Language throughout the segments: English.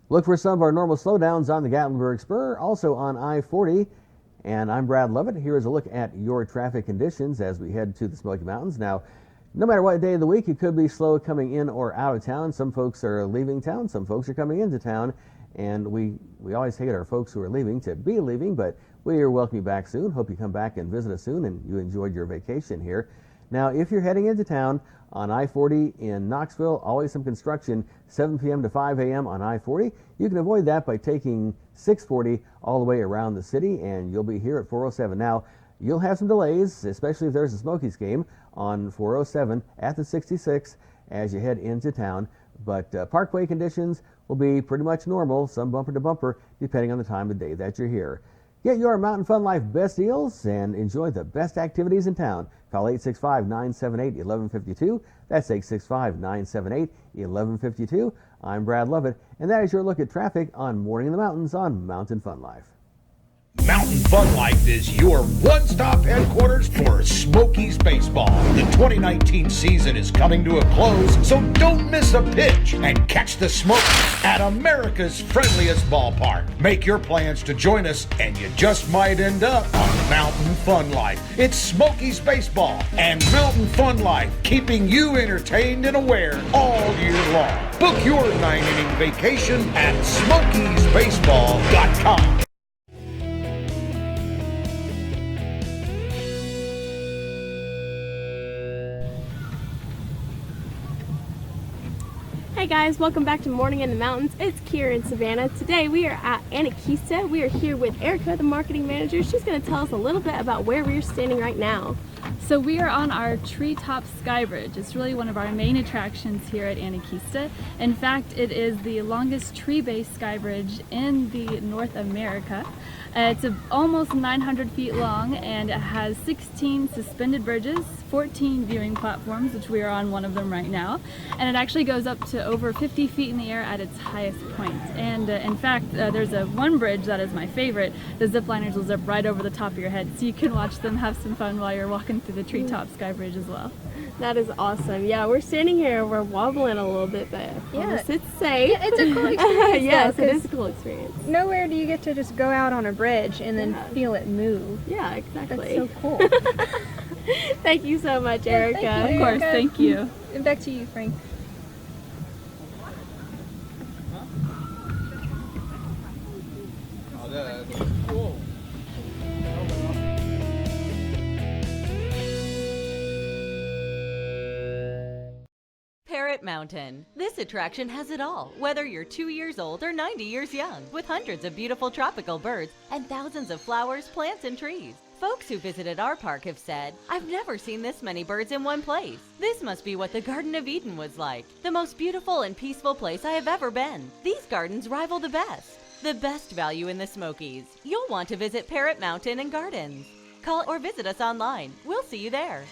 Look for some of our normal slowdowns on the Gatlinburg Spur, also on I-40. And I'm Brad Lovett. Here is a look at your traffic conditions as we head to the Smoky Mountains. Now, no matter what day of the week, it could be slow coming in or out of town. Some folks are leaving town, some folks are coming into town. And we always hate our folks who are leaving to be leaving, but we are welcome you back soon. Hope you come back and visit us soon and you enjoyed your vacation here. Now, if you're heading into town on I-40 in Knoxville, always some construction, 7 p.m. to 5 a.m. on I-40. You can avoid that by taking 640 all the way around the city, and you'll be here at 407. Now, you'll have some delays, especially if there's a Smokies game on 407 at the 66 as you head into town. But parkway conditions will be pretty much normal, some bumper to bumper, depending on the time of day that you're here. Get your Mountain Fun Life best deals and enjoy the best activities in town. Call 865-978-1152. That's 865-978-1152. I'm Brad Lovett, and that is your look at traffic on Morning in the Mountains on Mountain Fun Life. Mountain Fun Life is your one-stop headquarters for Smokies baseball. The 2019 season is coming to a close, so don't miss a pitch and catch the Smokies at America's friendliest ballpark. Make your plans to join us, and you just might end up on Mountain Fun Life. It's Smokies baseball and Mountain Fun Life, keeping you entertained and aware all year long. Book your 9-inning vacation at SmokiesBaseball.com. Hey guys, welcome back to Morning in the Mountains. It's Kira in Savannah. Today we are at Anakeesta. We are here with Erica, the marketing manager. She's going to tell us a little bit about where we're standing right now. So we are on our treetop sky bridge. It's really one of our main attractions here at Anakeesta. In fact, it is the longest tree-based sky bridge in the North America. It's almost 900 feet long, and it has 16 suspended bridges, 14 viewing platforms, which we are on one of them right now, and it actually goes up to over 50 feet in the air at its highest point. And in fact, there's one bridge that is my favorite. The zip liners will zip right over the top of your head, so you can watch them have some fun while you're walking through the treetop sky bridge as well. That is awesome. Yeah, we're standing here, we're wobbling a little bit, but it's safe. Yeah, it's a cool experience. Yes, it is a cool experience. Nowhere do you get to just go out on a bridge and then feel it move. Yeah, exactly. That's so cool. Thank you so much, Erica. Yeah, Of course, thank you. And back to you, Frank. Parrot Mountain. This attraction has it all, whether you're 2 years old or 90 years young, with hundreds of beautiful tropical birds and thousands of flowers, plants, and trees. Folks who visited our park have said, "I've never seen this many birds in one place. This must be what the Garden of Eden was like. The most beautiful and peaceful place I have ever been. These gardens rival the best. The best value in the Smokies. You'll want to visit Parrot Mountain and Gardens. Call or visit us online. We'll see you there."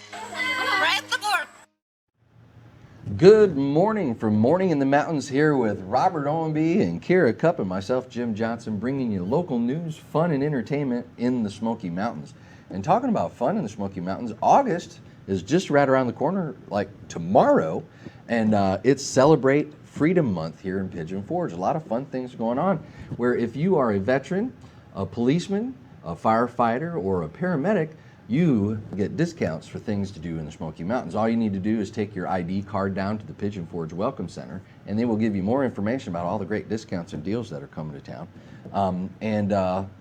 Good morning from Morning in the Mountains here with Robert Owenby and Kira Cupp and myself, Jim Johnson, bringing you local news, fun, and entertainment in the Smoky Mountains. And talking about fun in the Smoky Mountains, August is just right around the corner, like tomorrow, and it's Celebrate Freedom Month here in Pigeon Forge. A lot of fun things going on, where if you are a veteran, a policeman, a firefighter, or a paramedic, you get discounts for things to do in the Smoky Mountains. All you need to do is take your ID card down to the Pigeon Forge Welcome Center, and they will give you more information about all the great discounts and deals that are coming to town.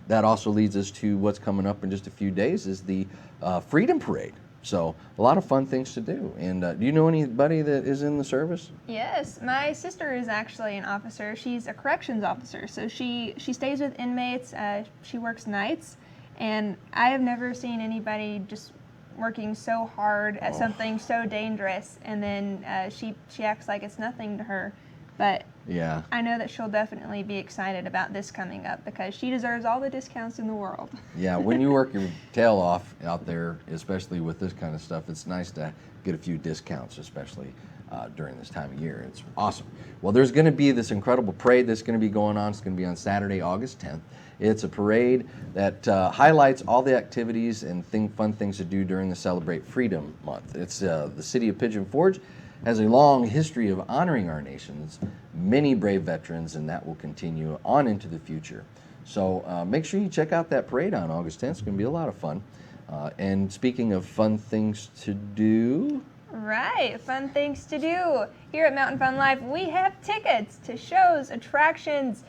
That also leads us to what's coming up in just a few days is the Freedom Parade. So a lot of fun things to do. And do you know anybody that is in the service? Yes, my sister is actually an officer. She's a corrections officer, so she stays with inmates. She works nights, and I have never seen anybody just working so hard at something so dangerous, and then she acts like it's nothing to her. But yeah, I know that she'll definitely be excited about this coming up because she deserves all the discounts in the world. Yeah, when you work your tail off out there, especially with this kind of stuff, it's nice to get a few discounts, especially during this time of year. It's awesome. Well, there's going to be this incredible parade that's going to be going on. It's going to be on Saturday, August 10th. It's a parade that highlights all the activities and fun things to do during the Celebrate Freedom Month. It's the city of Pigeon Forge has a long history of honoring our nation's many brave veterans, and that will continue on into the future. So make sure you check out that parade on August 10th. It's going to be a lot of fun. And speaking of fun things to do... Right, fun things to do. Here at Mountain Fun Life, we have tickets to shows, attractions,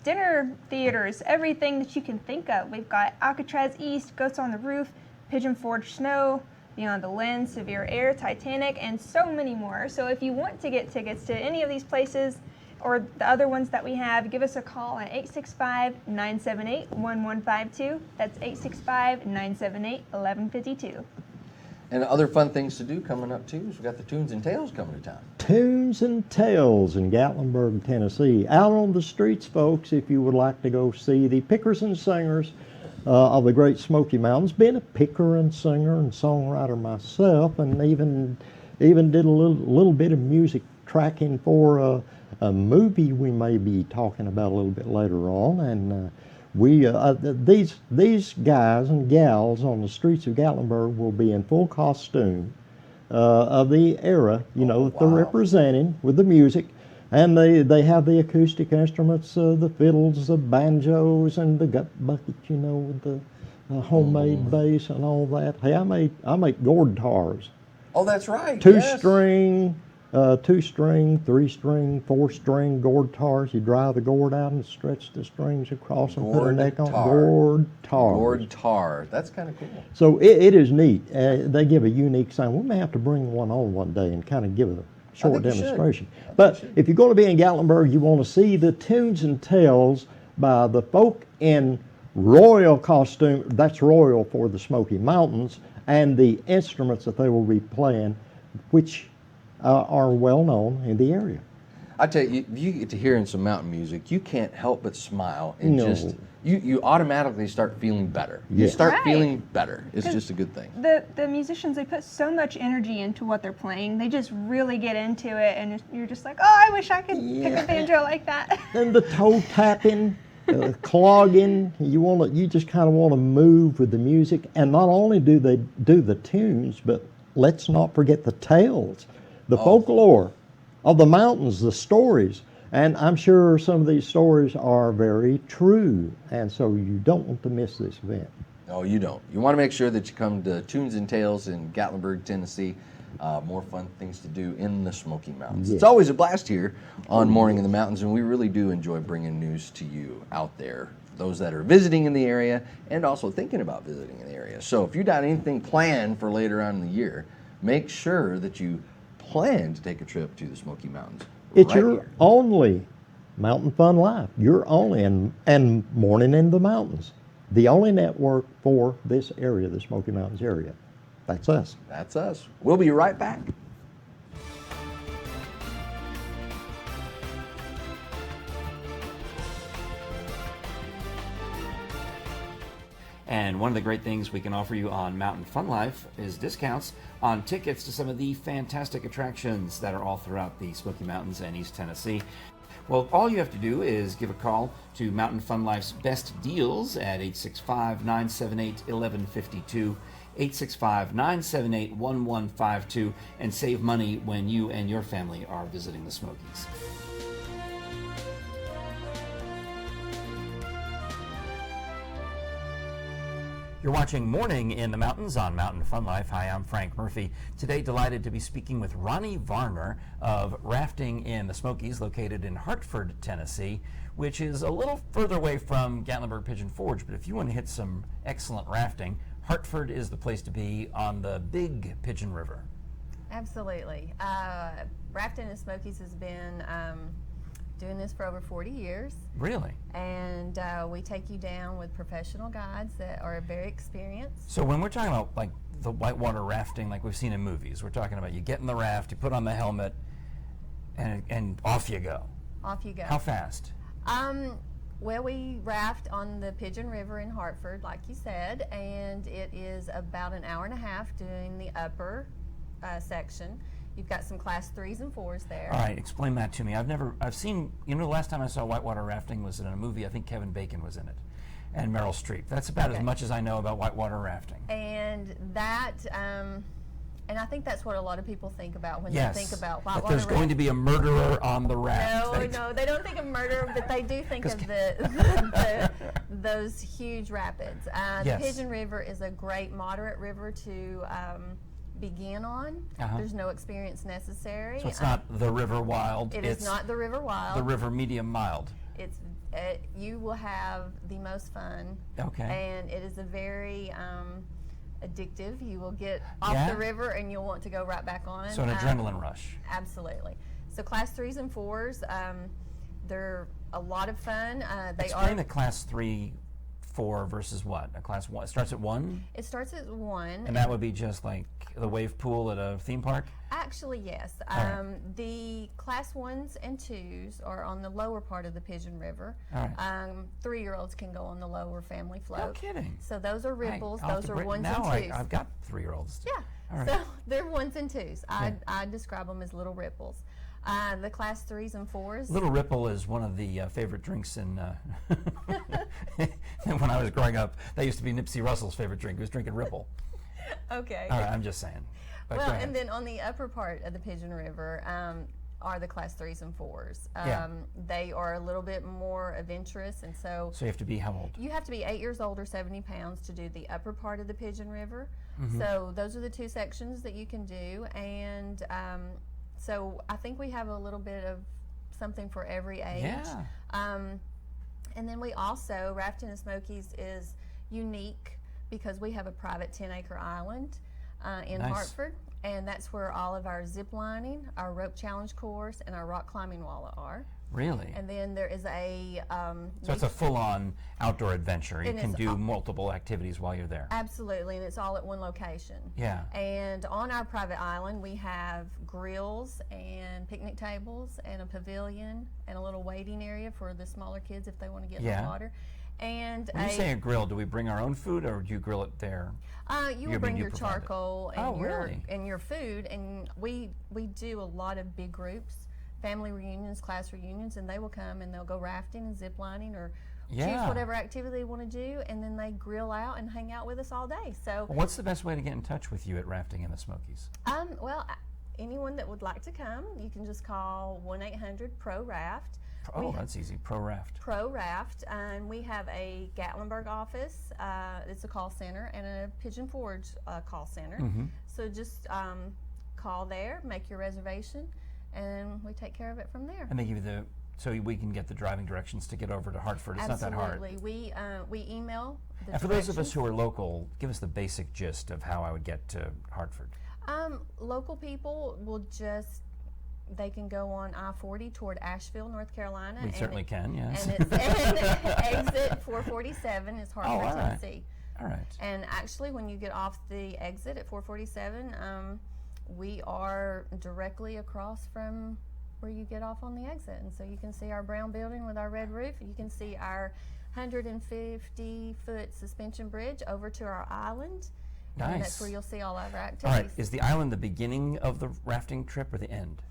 dinner theaters, everything that you can think of. We've got Alcatraz East, Ghosts on the Roof, Pigeon Forge Snow, Beyond the Lens, Severe Air, Titanic, and so many more. So if you want to get tickets to any of these places or the other ones that we have, give us a call at 865-978-1152. That's 865-978-1152. And other fun things to do coming up too is we've got the Tunes and Tales coming to town. Tunes and Tales in Gatlinburg, Tennessee. Out on the streets, folks, if you would like to go see the pickers and singers of the Great Smoky Mountains. Being a picker and singer and songwriter myself, and even did a little bit of music tracking for a movie we may be talking about a little bit later on. And these guys and gals on the streets of Gatlinburg will be in full costume of the era, that they're representing with the music. And they have the acoustic instruments, the fiddles, the banjos, and the gut bucket, with the homemade bass and all that. Hey, I make gourd tars. Oh, that's right. Two-string, 3-string, 4-string gourd tars. You dry the gourd out and stretch the strings across and put a neck on. Gourd tars. Gourd tar. That's kind of cool. So it is neat. They give a unique sound. We may have to bring one on one day and kind of give it a short demonstration. But if you're going to be in Gatlinburg, you want to see the Tunes and Tales by the folk in royal costume. That's royal for the Smoky Mountains, and the instruments that they will be playing, which are well known in the area. I tell you, if you get to hearing some mountain music, you can't help but smile and just you automatically start feeling better. Yeah. You start feeling better. It's just a good thing. The musicians, they put so much energy into what they're playing. They just really get into it, and you're just like, oh, I wish I could pick a banjo like that. And the toe tapping, clogging. You just kind of want to move with the music. And not only do they do the tunes, but let's not forget the tales, the folklore of the mountains, the stories. And I'm sure some of these stories are very true, and so you don't want to miss this event. No, you don't. You want to make sure that you come to Tunes and Tales in Gatlinburg, Tennessee. More fun things to do in the Smoky Mountains. Yeah. It's always a blast here on Morning in the Mountains, and we really do enjoy bringing news to you out there, those that are visiting in the area and also thinking about visiting in the area. So if you got anything planned for later on in the year, make sure that you plan to take a trip to the Smoky Mountains. It's your only Mountain Fun Life. Your only, and Morning in the Mountains, the only network for this area, the Smoky Mountains area. That's us. That's us. We'll be right back. And one of the great things we can offer you on Mountain Fun Life is discounts on tickets to some of the fantastic attractions that are all throughout the Smoky Mountains and East Tennessee. Well, all you have to do is give a call to Mountain Fun Life's Best Deals at 865-978-1152, 865-978-1152, and save money when you and your family are visiting the Smokies. You're watching Morning in the Mountains on Mountain Fun Life. Hi, I'm Frank Murphy. Today, delighted to be speaking with Ronnie Varner of Rafting in the Smokies, located in Hartford, Tennessee, which is a little further away from Gatlinburg Pigeon Forge. But if you want to hit some excellent rafting, Hartford is the place to be on the Big Pigeon River. Absolutely. Rafting in the Smokies has been doing this for over 40 years. Really? And we take you down with professional guides that are very experienced. So when we're talking about like the whitewater rafting like we've seen in movies, we're talking about you get in the raft, you put on the helmet, and off you go. Off you go. How fast? Well, we raft on the Pigeon River in Hartford, like you said, and it is about an hour and a half doing the upper section. You've got some class 3s and 4s there. All right, explain that to me. I've seen, the last time I saw whitewater rafting was in a movie. I think Kevin Bacon was in it, and Meryl Streep. That's about as much as I know about whitewater rafting. And that, And I think that's what a lot of people think about when Yes. they think about That whitewater there's going to be a murderer on the raft. No, they don't think of murder, but they do think of those huge rapids. Yes. The Pigeon River is a great moderate river to begin on. There's no experience necessary. So it's not the River Wild. It it's is not the River Wild. the River Medium Mild. It's you will have the most fun. Okay. And it is a very addictive. You will get off Yeah? the river and you'll want to go right back on. So an adrenaline rush. Absolutely. So class 3s and 4s, they're a lot of fun. They Explain are. the class 3, 4 versus what? A class 1 starts at 1, It starts at 1. and that would be just like the wave pool at a theme park. Actually, yes. right. The class 1s and 2s are on the lower part of the Pigeon River. All right. 3-year-olds can go on the lower family float. No kidding. So those are ripples. I'll have Those to are bring- 1s now and 2s. I've got 3-year-olds. Yeah. All right. So they're 1s and 2s. I describe them as little ripples. The class 3s and 4s. Little Ripple is one of the favorite drinks in. When I was growing up, that used to be Nipsey Russell's favorite drink. He was drinking Ripple. Okay. All right, I'm just saying. But go Well, ahead. and then on the upper part of the Pigeon River are the class 3s and 4s. Yeah. They are a little bit more adventurous, and so So you have to be how old? you have to be 8 years old or 70 pounds to do the upper part of the Pigeon River. Mm-hmm. So those are the 2 sections that you can do, and so I think we have a little bit of something for every age. Yeah. And then we also, Rafting in the Smokies is unique because we have a private 10-acre island in Nice. Hartford, and that's where all of our zip lining, our rope challenge course, and our rock climbing wall are. Really? And then there is a So it's a full-on outdoor adventure. You And can it's do all- multiple activities while you're there. absolutely, and it's all at one location. Yeah. And on our private island, we have grills and picnic tables and a pavilion and a little waiting area for the smaller kids if they want to get in Yeah. the water. And When you say a grill, do we bring our own food or do you grill it there? you You will bring mean you your provide it? charcoal and Oh, your really? and your food, and we do a lot of big groups, family reunions, class reunions, and they will come and they'll go rafting and zip lining or choose Yeah. whatever activity they want to do, and then they grill out and hang out with us all day. So Well, what's the best way to get in touch with you at Rafting in the Smokies? well, anyone that would like to come, you can just call 1-800-PRO-RAFT. Oh, that's easy. Pro Raft. Pro-RAFT, and we have a Gatlinburg office, it's a call center, and a Pigeon Forge call center. Mm-hmm. So just call there, make your reservation, and we take care of it from there. And they give you so we can get the driving directions to get over to Hartford. It's not that hard. Absolutely. We email the And for those of us directions. who are local, give us the basic gist of how I would get to Hartford. Local people will just, they can go on I-40 toward Asheville, North Carolina. We certainly can, yes. And it's and exit 447 is Hartford, all right. Tennessee. All right. And actually, when you get off the exit at 447, we are directly across from where you get off on the exit. And so you can see our brown building with our red roof. You can see our 150-foot suspension bridge over to our island. And Nice. that's where you'll see all of our All activities. right. Is the island the beginning of the rafting trip or the end?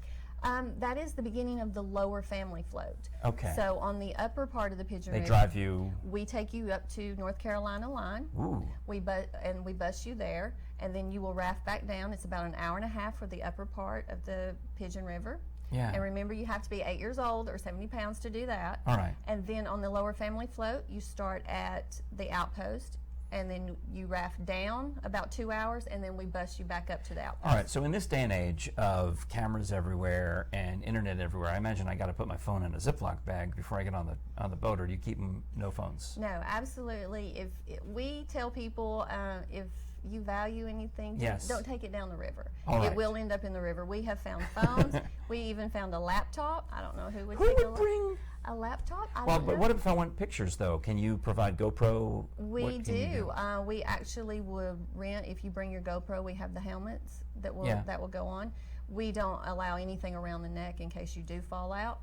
That is the beginning of the lower family float. Okay. So on the upper part of the Pigeon They River, drive you. we take you up to North Carolina line. Ooh. We bus you there, and then you will raft back down. It's about an hour and a half for the upper part of the Pigeon River. Yeah. And remember, you have to be 8 years old or 70 pounds to do that. All right. And then on the lower family float, you start at the outpost, and then you raft down about 2 hours, and then we bus you back up to the outpost. All right. So in this day and age of cameras everywhere and internet everywhere, I imagine I got to put my phone in a Ziploc bag before I get on the boat. Or do you keep them no phones? No, absolutely. We tell people if you value anything, Yes. don't take it down the river. All right. It will end up in the river. We have found phones. We even found a laptop. I don't know who would Who take would bring? a laptop. I Well, don't but know. what if I want pictures though? Can you provide GoPro? We What can you do. We actually would rent, if you bring your GoPro, we have the helmets that will Yeah. go on. We don't allow anything around the neck in case you do fall out.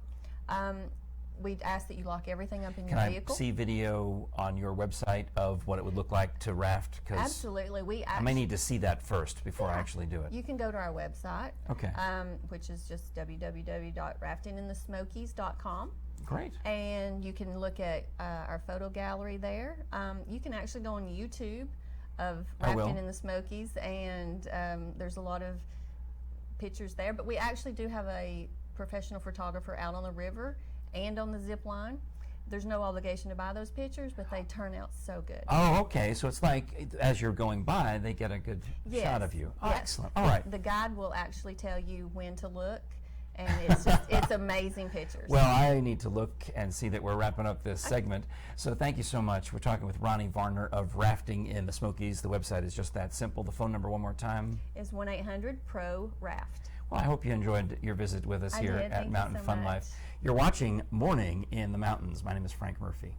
We'd ask that you lock everything up in Can your I vehicle. see video on your website of what it would look like to raft? Because Absolutely. I may need to see that first before I Yeah. actually do it. You can go to our website, Okay. which is just www.raftinginthesmokies.com. Great. And you can look at our photo gallery there. You can actually go on YouTube of I will. rafting in the Smokies, and there's a lot of pictures there. But we actually do have a professional photographer out on the river and on the zip line. There's no obligation to buy those pictures, but they turn out so good. Oh, okay. So it's like as you're going by, they get a good shot of you. Oh, Yes. excellent. All right. The guide will actually tell you when to look, and it's amazing pictures. Well, I need to look and see that we're wrapping up this segment. So thank you so much. We're talking with Ronnie Varner of Rafting in the Smokies. The website is just that simple. The phone number one more time. It's 1-800-PRO-RAFT. Well, I hope you enjoyed your visit with us I here did. at Thank you Mountain so Fun much. Life. You're watching Morning in the Mountains. My name is Frank Murphy.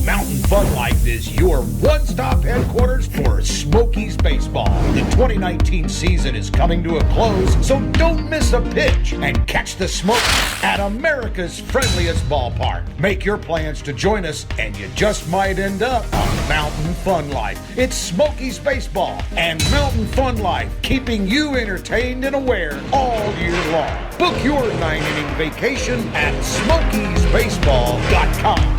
Mountain Fun Life is your one-stop headquarters for Smokies baseball. The 2019 season is coming to a close, so don't miss a pitch and catch the Smokies at America's friendliest ballpark. Make your plans to join us, and you just might end up on Mountain Fun Life. It's Smokies baseball and Mountain Fun Life, keeping you entertained and aware all year long. Book your 9-inning vacation at SmokiesBaseball.com.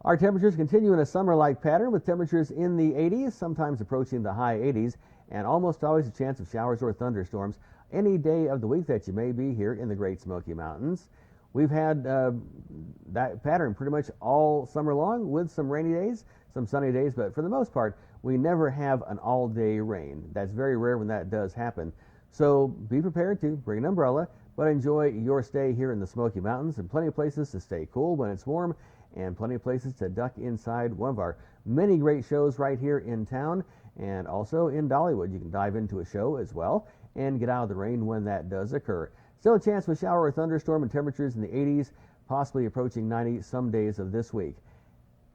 Our temperatures continue in a summer-like pattern with temperatures in the 80s, sometimes approaching the high 80s, and almost always a chance of showers or thunderstorms any day of the week that you may be here in the Great Smoky Mountains. We've had that pattern pretty much all summer long with some rainy days, some sunny days, but for the most part, we never have an all-day rain. That's very rare when that does happen. So be prepared to bring an umbrella, but enjoy your stay here in the Smoky Mountains, and plenty of places to stay cool when it's warm, and plenty of places to duck inside one of our many great shows right here in town, and also in Dollywood. You can dive into a show as well and get out of the rain when that does occur. Still a chance of a shower or thunderstorm and temperatures in the 80s, possibly approaching 90 some days of this week.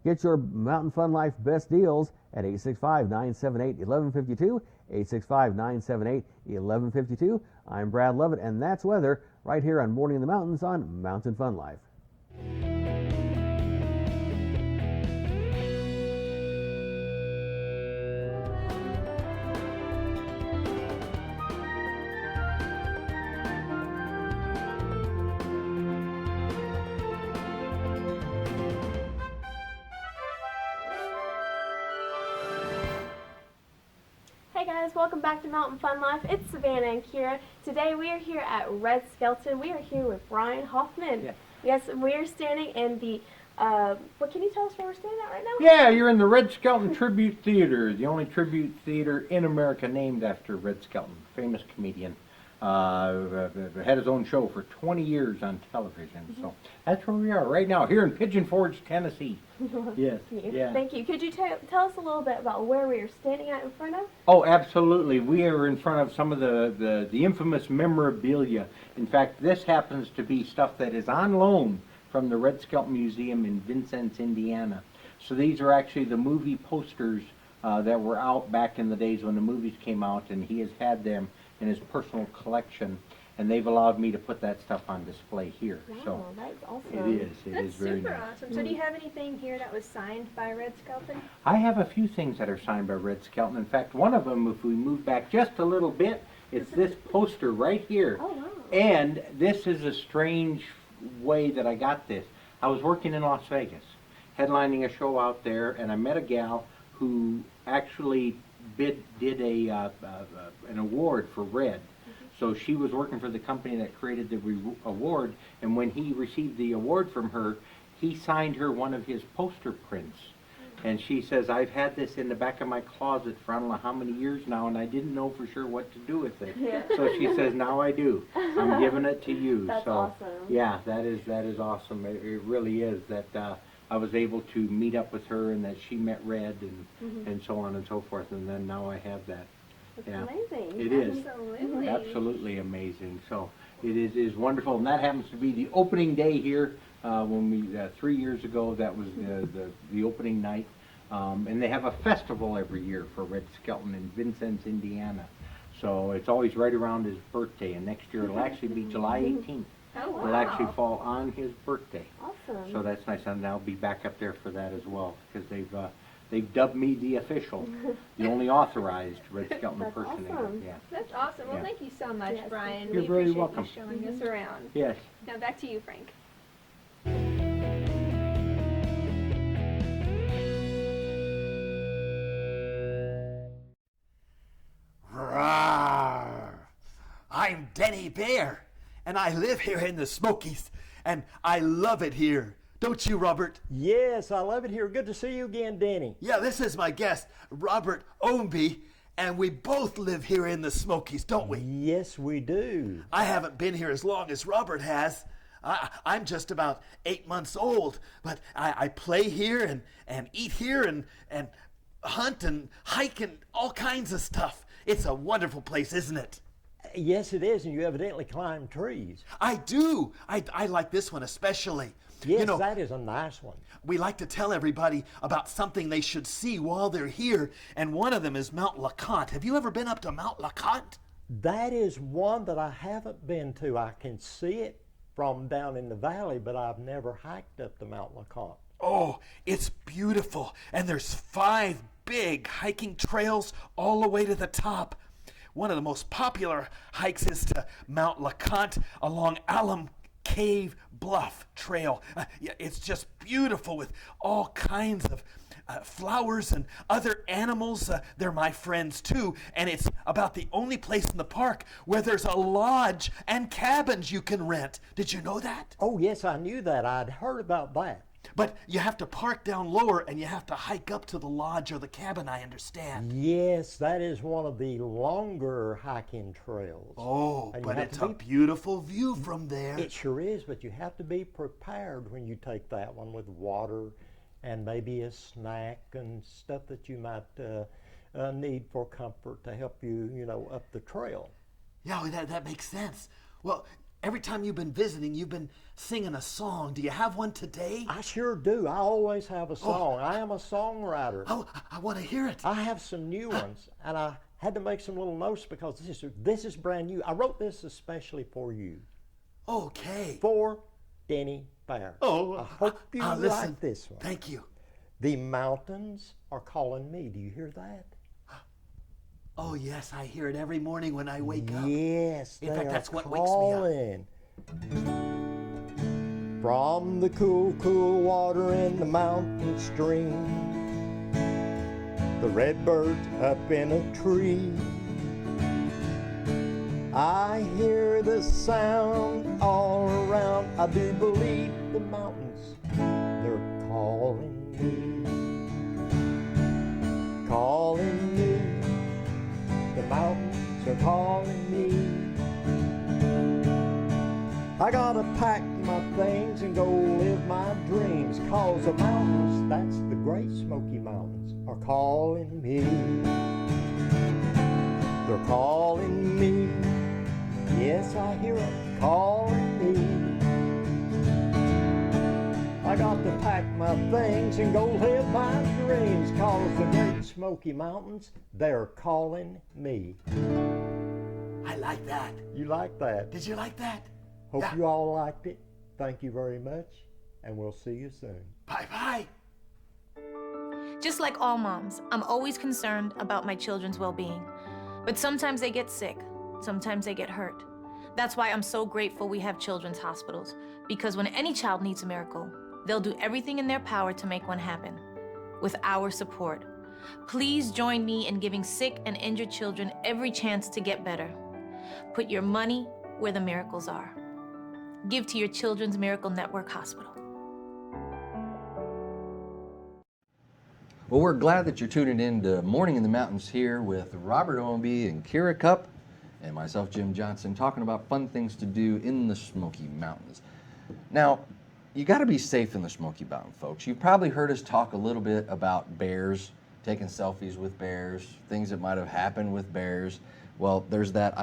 Get your Mountain Fun Life best deals at 865-978-1152, 865-978-1152. I'm Brad Lovett, and that's weather right here on Morning in the Mountains on Mountain Fun Life. Hey guys, welcome back to Mountain Fun Life. It's Savannah and Kira. Today we are here at Red Skelton. We are here with Brian Hoffman. Yes. Yes, we are standing in the, what can you tell us where we're standing at right now? Yeah, you're in the Red Skelton Tribute Theater, the only tribute theater in America named after Red Skelton, famous comedian. Had his own show for 20 years on television. So that's where we are right now, here in Pigeon Forge, Tennessee. Yes. Yeah. Thank you. Could you tell us a little bit about where we are standing at in front of? Oh, absolutely. We are in front of some of the infamous memorabilia. In fact, this happens to be stuff that is on loan from the Red Skelton Museum in Vincennes, Indiana. So these are actually the movie posters that were out back in the days when the movies came out, and he has had them in his personal collection, and they've allowed me to put that stuff on display here. Wow, So that's awesome. it is very super nice. awesome. So do you have anything here that was signed by Red Skelton? I have a few things that are signed by Red Skelton. In fact, one of them, if we move back just a little bit, it's this poster right here. Oh, wow. And this is a strange way that I got this. I was working in Las Vegas, headlining a show out there, and I met a gal who actually did an award for Red. So she was working for the company that created the award, and when he received the award from her, he signed her one of his poster prints. And she says, I've had this in the back of my closet for I don't know how many years now, and I didn't know for sure what to do with it. Yeah. So she says, now I do. I'm giving it to you. That's so, awesome. Yeah, that is awesome. It really is that I was able to meet up with her, and that she met Red, and so on and so forth. And then now I have that. That's Yeah. amazing. It is. Absolutely. Absolutely amazing. So it is wonderful, and that happens to be the opening day here. When we 3 years ago, that was the opening night, and they have a festival every year for Red Skelton in Vincennes, Indiana. So it's always right around his birthday, and next year it'll actually be July 18th. Oh, wow. It'll actually fall on his birthday. Awesome. So that's nice, and I'll be back up there for that as well, because they've dubbed me the official, the only authorized Red Skelton That's impersonator. awesome. Yeah. That's awesome. Well, Yeah. thank you so much, Yes, Brian. You're we very appreciate welcome. you showing us around. Yes. Now back to you, Frank. Denny Bear, and I live here in the Smokies, and I love it here. Don't you, Robert? Yes, I love it here. Good to see you again, Denny. Yeah, this is my guest, Robert Ownby, and we both live here in the Smokies, don't we? Yes, we do. I haven't been here as long as Robert has. I'm just about 8 months old, but I play here and eat here and hunt and hike and all kinds of stuff. It's a wonderful place, isn't it? Yes, it is, and you evidently climb trees. I do. I like this one especially. Yes, you know, that is a nice one. We like to tell everybody about something they should see while they're here, and one of them is Mount LeConte. Have you ever been up to Mount LeConte? That is one that I haven't been to. I can see it from down in the valley, but I've never hiked up to Mount LeConte. Oh, it's beautiful, and there's 5 big hiking trails all the way to the top. One of the most popular hikes is to Mount LeConte along Alum Cave Bluff Trail. It's just beautiful with all kinds of flowers and other animals. They're my friends too, and it's about the only place in the park where there's a lodge and cabins you can rent. Did you know that? Oh yes, I knew that. I'd heard about that. But you have to park down lower and you have to hike up to the lodge or the cabin, I understand. Yes, that is one of the longer hiking trails. Oh, and but it's a beautiful view from there. It sure is, but you have to be prepared when you take that one with water and maybe a snack and stuff that you might need for comfort to help you, up the trail. Yeah, that makes sense. Well, every time you've been visiting, you've been singing a song. Do you have one today? I sure do. I always have a song. I am a songwriter. Oh, I want to hear it. I have some new ones, and I had to make some little notes because this is brand new. I wrote this especially for you. Okay. For Denny Bear. Oh, I hope you like this one. Thank you. The mountains are calling me. Do you hear that? Oh, yes, I hear it every morning when I wake up. Yes, in fact, that's what calling. Wakes me up. From the cool, cool water in the mountain stream, the redbird's up in a tree. I hear the sound all around. I do believe the mountains, they're calling me. Calling me. The mountains are calling me. I gotta pack my things and go live my dreams, 'cause the mountains, that's the Great Smoky Mountains, are calling me. They're calling me. Yes, I hear them calling me. I got to pack my things and go live my dreams, 'cause the Great Smoky Mountains, they're calling me. I like that. You like that? Did you like that? Hope you all liked it. Thank you very much, and we'll see you soon. Bye-bye. Just like all moms, I'm always concerned about my children's well-being. But sometimes they get sick, sometimes they get hurt. That's why I'm so grateful we have children's hospitals, because when any child needs a miracle, they'll do everything in their power to make one happen. With our support, please join me in giving sick and injured children every chance to get better. Put your money where the miracles are. Give to your Children's Miracle Network Hospital. Well, we're glad that you're tuning in to Morning in the Mountains here with Robert Ownby and Kira Cup and myself, Jim Johnson, talking about fun things to do in the Smoky Mountains. Now, you got to be safe in the Smoky Mountain, folks. You've probably heard us talk a little bit about bears, taking selfies with bears, things that might have happened with bears. Well, there's that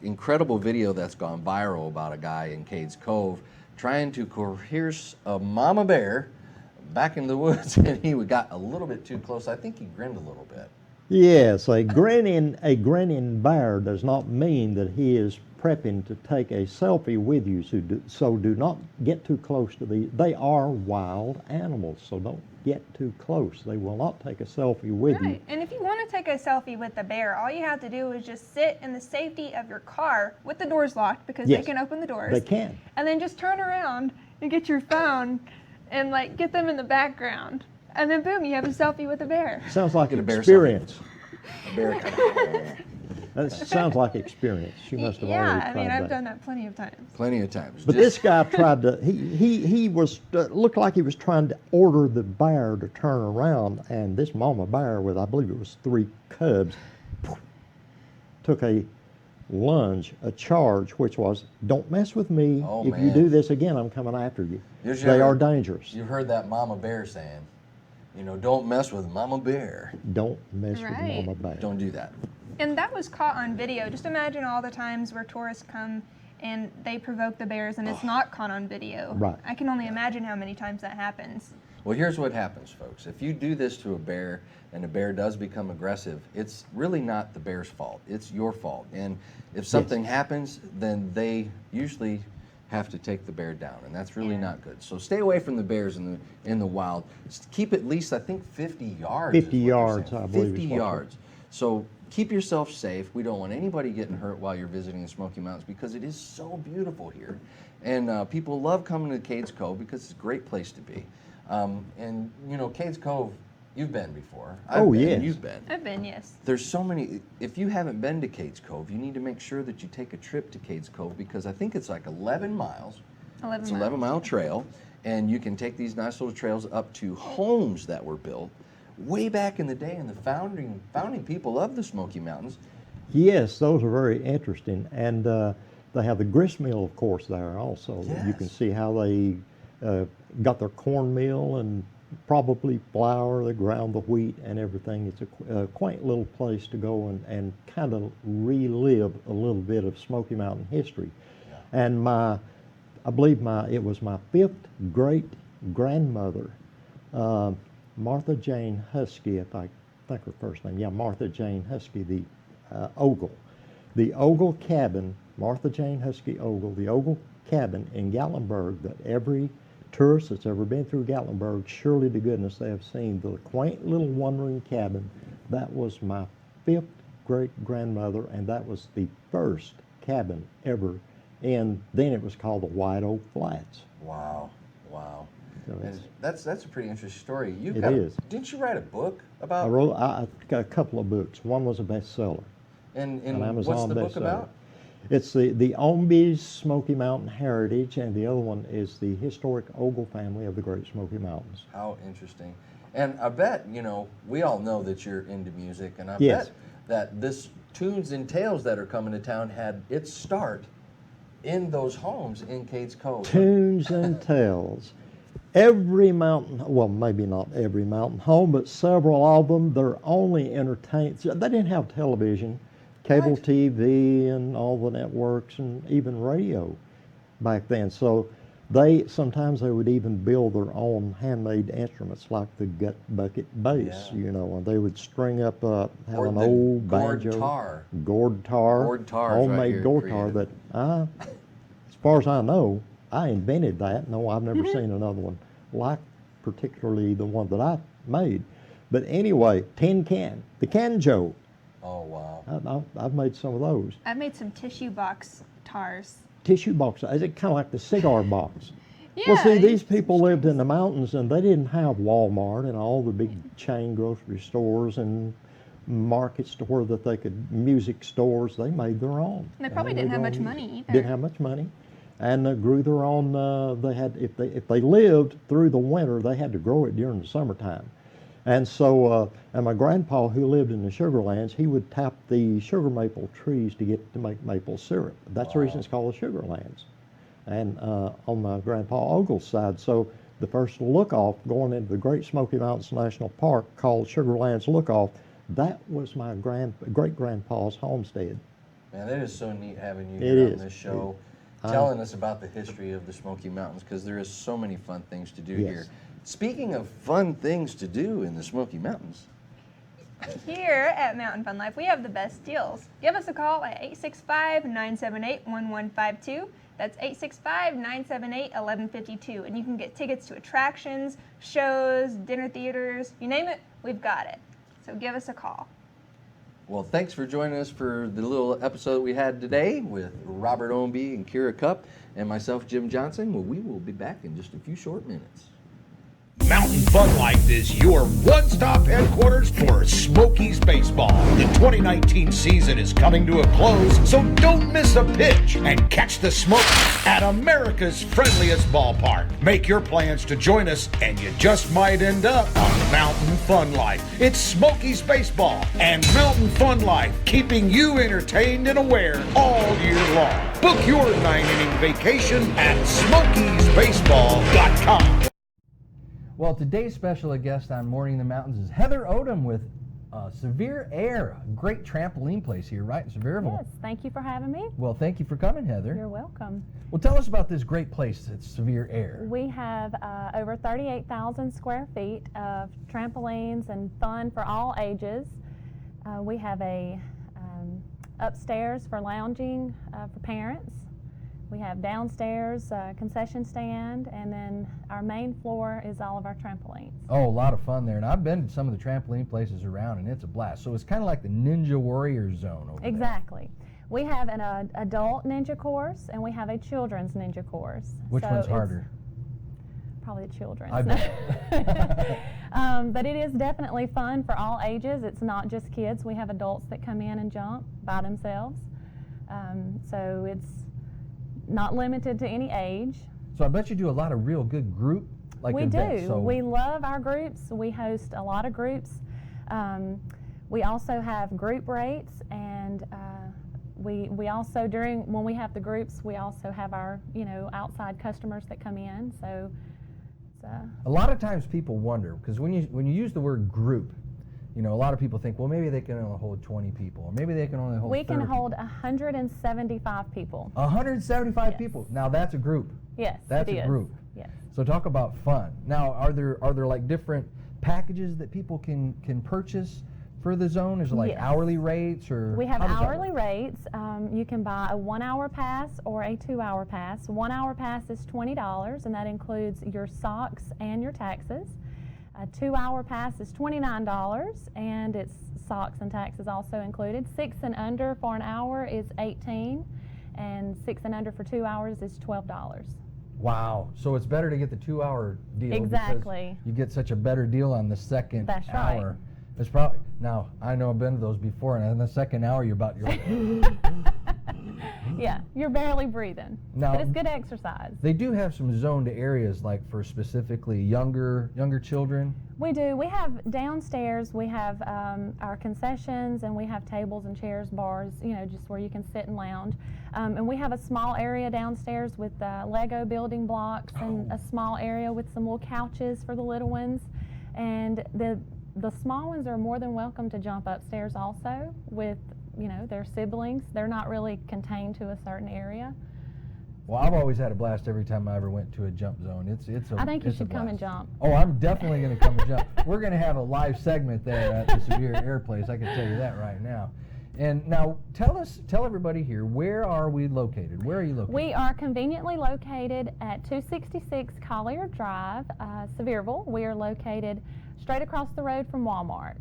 incredible video that's gone viral about a guy in Cades Cove trying to coerce a mama bear back in the woods, and he got a little bit too close. I think he grinned a little bit. Yes, a grinning bear does not mean that he is prepping to take a selfie with you, so do not get too close to these. They are wild animals, so don't get too close. They will not take a selfie with you. And if you want to take a selfie with the bear, all you have to do is just sit in the safety of your car with the doors locked, because Yes, they can open the doors. They can. And then just turn around and get your phone and get them in the background. And then boom, you have a selfie with the bear. Sounds like Get an a bear experience. A bear kind of, That sounds like experience. She must have already Yeah, I tried mean, I've that. done that plenty of times. Plenty of times. But this guy tried to, he was, looked like he was trying to order the bear to turn around, and this mama bear with, I believe it was 3 cubs, took a lunge, a charge, which was, don't mess with me. Oh, if you man. do this again, I'm coming after you. Usually They are dangerous. You've heard that mama bear saying, you know, don't mess with mama bear. Don't mess Right. with mama bear. Don't do that. And that was caught on video. Just imagine all the times where tourists come and they provoke the bears and it's not caught on video. Right. I can only imagine how many times that happens. Well, here's what happens, folks. If you do this to a bear and the bear does become aggressive, it's really not the bear's fault. It's your fault. And if something happens, then they usually have to take the bear down, and that's really not good. So stay away from the bears in the wild. Keep at least, I think, 50 yards. 50 yards, I believe. 50 yards. So keep yourself safe. We don't want anybody getting hurt while you're visiting the Smoky Mountains because it is so beautiful here. And people love coming to Cades Cove because it's a great place to be. And, you know, Cades Cove, you've been before. I've been, yes. You've been. I've been, yes. There's so many. If you haven't been to Cades Cove, you need to make sure that you take a trip to Cades Cove because I think it's like 11 miles. 11 It's a miles. 11-mile trail, and you can take these nice little trails up to homes that were built way back in the day, and the founding people of the Smoky Mountains. Yes, those are very interesting. And they have the grist mill, of course, there also. You can see how they got their corn mill and probably flour, they ground the wheat and everything. It's a quaint little place to go and kind of relive a little bit of Smoky Mountain history. And I believe it was my 5th great grandmother, Martha Jane Husky, if I think her first name, Martha Jane Husky, the Ogle. The Ogle cabin, Martha Jane Husky Ogle, the Ogle cabin in Gatlinburg that every tourist that's ever been through Gatlinburg, surely to goodness they have seen the quaint little one-room cabin. That was my 5th great-grandmother, and that was the first cabin ever. And then it was called the White Oak Flats. Wow, wow. So And that's a pretty interesting story. It is. Didn't you write a book about? I wrote a couple of books. One was a bestseller. And an what's Amazon the book bestseller. about? It's the Ombi's Smoky Mountain Heritage, and the other one is the historic Ogle family of the Great Smoky Mountains. How interesting. And I bet, you know, we all know that you're into music, and I Yes. bet that this Tunes and Tales that are coming to town had its start in those homes in Cades Cove. Tunes and Tales. Every mountain, well, maybe not every mountain home, but several of them, they're only entertained. They didn't have television, cable TV, and all the networks, and even radio back then. So sometimes they would even build their own handmade instruments like the gut bucket bass, you know, and they would string up, have Or an the old gourd banjo. tar. Gourd tar. Gourd tar is right Homemade here gourd tar created. that as far as I know, I invented that. No, I've never seen another one like particularly the one that I made. But anyway, tin can, the canjo. Oh, wow. I've made some of those. I've made some tissue box tars. Tissue box, is it kind of like the cigar box? Yeah, Well, see, these people lived in the mountains and they didn't have Walmart and all the big chain grocery stores and markets to where that they could, music stores, they made their own. And they probably didn't have much money either. Didn't have much money. And grew their own, they had, if they lived through the winter, they had to grow it during the summertime. And so, and my grandpa, who lived in the Sugar Lands, he would tap the sugar maple trees to make maple syrup. That's the reason it's called the Sugar Lands. And on my grandpa Ogle's side, so the first lookoff going into the Great Smoky Mountains National Park called Sugar Lands Lookoff, that was my great-grandpa's homestead. Man, it is so neat having you It here on is. this show, telling us about the history of the Smoky Mountains, because there is so many fun things to do Yes. here. Speaking of fun things to do in the Smoky Mountains, Here at Mountain Fun Life, we have the best deals. Give us a call at 865-978-1152. That's 865-978-1152. And you can get tickets to attractions, shows, dinner theaters, you name it, we've got it. So give us a call. well, thanks for joining us for the little episode we had today with Robert Ownby and Kira Cupp and myself, Jim Johnson. Well, we will be back in just a few short minutes. Mountain Fun Life is your one-stop headquarters for Smokies baseball. The 2019 season is coming to a close, so don't miss a pitch and catch the Smokies at America's friendliest ballpark. Make your plans to join us, and you just might end up on Mountain Fun Life. It's Smokies baseball and Mountain Fun Life, keeping you entertained and aware all year long. Book your 9-inning vacation at SmokiesBaseball.com. Well, today's special guest on Morning in the Mountains is Heather Odom with Severe Air, a great trampoline place here, right, in Sevierville? Yes, thank you for having me. Well, thank you for coming, Heather. You're welcome. Well, tell us about this great place at Severe Air. We have over 38,000 square feet of trampolines and fun for all ages. We have a upstairs for lounging for parents. We have downstairs concession stand, and then our main floor is all of our trampolines. Oh, a lot of fun there. And I've been to some of the trampoline places around, and it's a blast. So it's kind of like the Ninja Warrior zone over Exactly. We have an adult ninja course, and we have a children's ninja course. Which one's harder? Probably the children's. I bet. But it is definitely fun for all ages. It's not just kids. We have adults that come in and jump by themselves. So it's not limited to any age. So I bet you do a lot of real good group events. Do. So We love our groups. We host a lot of groups. We also have group rates, and we also, when we have the groups, we also have our outside customers that come in. So a lot of times people wonder, because when you use the word group, a lot of people think, well, maybe they can only hold 20 people, or maybe they can only hold 30 We can people. hold 175 people. 175 Yes. people. Now that's a group. Yes, That's it a is. group. Yes. So talk about fun. Now, are there like different packages that people can purchase for the zone? Is it like Yes. hourly rates, or We have how does that hourly work? rates. You can buy a 1-hour pass or a 2-hour pass. 1-hour pass is $20, and that includes your socks and your taxes. A 2-hour pass is $29, and it's socks and taxes also included. 6 and under for an hour is $18, and 6 and under for 2 hours is $12. Wow. So it's better to get the 2-hour deal. Exactly. Because you get such a better deal on the second That's right. hour. It's probably, now I know I've been to those before, and in the second hour you're like, Yeah, you're barely breathing, Now- but it's good exercise. They do have some zoned areas like for specifically younger children. We do. We have downstairs, we have our concessions, and we have tables and chairs, bars, just where you can sit and lounge. And we have a small area downstairs with Lego building blocks, and a small area with some little couches for the little ones. And the small ones are more than welcome to jump upstairs also with their siblings. They're not really contained to a certain area. Well, I've always had a blast every time I ever went to a jump zone. I think you it's a should come and blast. jump. Oh, I'm definitely going to come and jump. We're going to have a live segment there at the Severe Air Place. I can tell you that right now. And now tell everybody here, where are we located? Where are you located? We are conveniently located at 266 Collier Drive, Sevierville. We are located straight across the road from Walmart.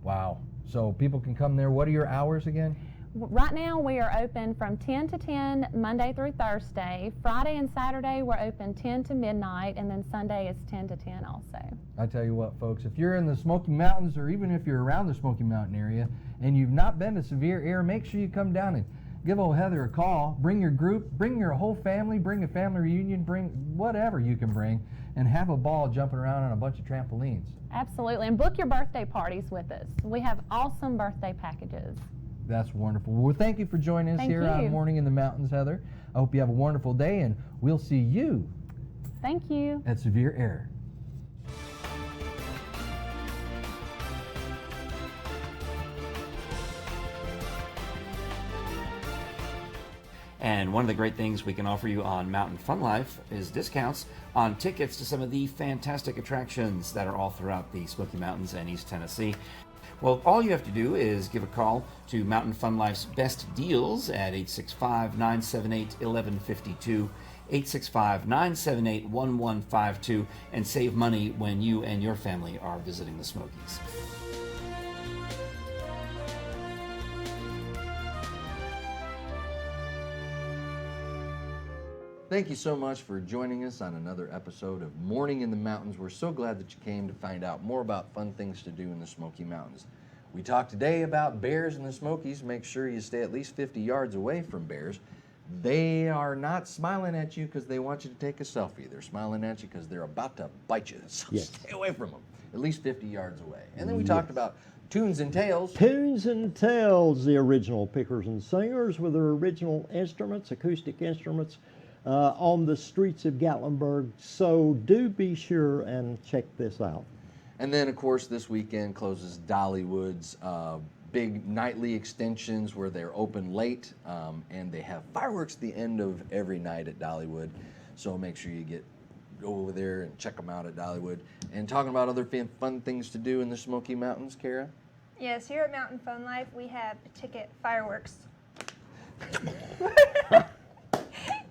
Wow. So people can come there. What are your hours again? Right now we are open from 10 to 10 Monday through Thursday. Friday and Saturday we're open 10 to midnight, and then Sunday is 10 to 10 also. I tell you what, folks, if you're in the Smoky Mountains, or even if you're around the Smoky Mountain area and you've not been to Severe Air, make sure you come down and give old Heather a call. Bring your group, bring your whole family, bring a family reunion, bring whatever you can bring, and have a ball jumping around on a bunch of trampolines. Absolutely, and book your birthday parties with us. We have awesome birthday packages. That's wonderful. Well, thank you for joining us Thank here on you. Morning in the Mountains, Heather. I hope you have a wonderful day, and we'll see you Thank you. at Severe Air. And one of the great things we can offer you on Mountain Fun Life is discounts on tickets to some of the fantastic attractions that are all throughout the Smoky Mountains and East Tennessee. Well, all you have to do is give a call to Mountain Fun Life's Best Deals at 865-978-1152, 865-978-1152, and save money when you and your family are visiting the Smokies. Thank you so much for joining us on another episode of Morning in the Mountains. We're so glad that you came to find out more about fun things to do in the Smoky Mountains. We talked today about bears in the Smokies. Make sure you stay at least 50 yards away from bears. They are not smiling at you because they want you to take a selfie. They're smiling at you because they're about to bite you. So stay away from them, at least 50 yards away. And then we talked about Tunes and Tales. Tunes and Tales, the original pickers and singers with their original instruments, acoustic instruments, on the streets of Gatlinburg. So do be sure and check this out. And then, of course, this weekend closes Dollywood's big nightly extensions where they're open late, and they have fireworks at the end of every night at Dollywood. So make sure you go over there and check them out at Dollywood. And talking about other fun things to do in the Smoky Mountains, Kara? Yes, here at Mountain Fun Life, we have ticket fireworks.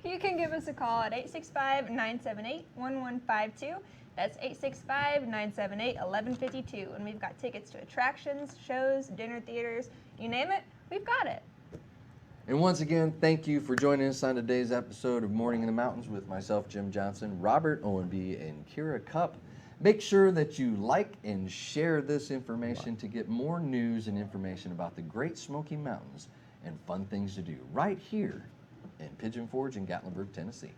You can give us a call at 865-978-1152. That's 865-978-1152. And we've got tickets to attractions, shows, dinner theaters, you name it, we've got it. And once again, thank you for joining us on today's episode of Morning in the Mountains with myself, Jim Johnson, Robert Owenby, and Kira Cup. Make sure that you like and share this information to get more news and information about the Great Smoky Mountains and fun things to do right here in Pigeon Forge in Gatlinburg, Tennessee.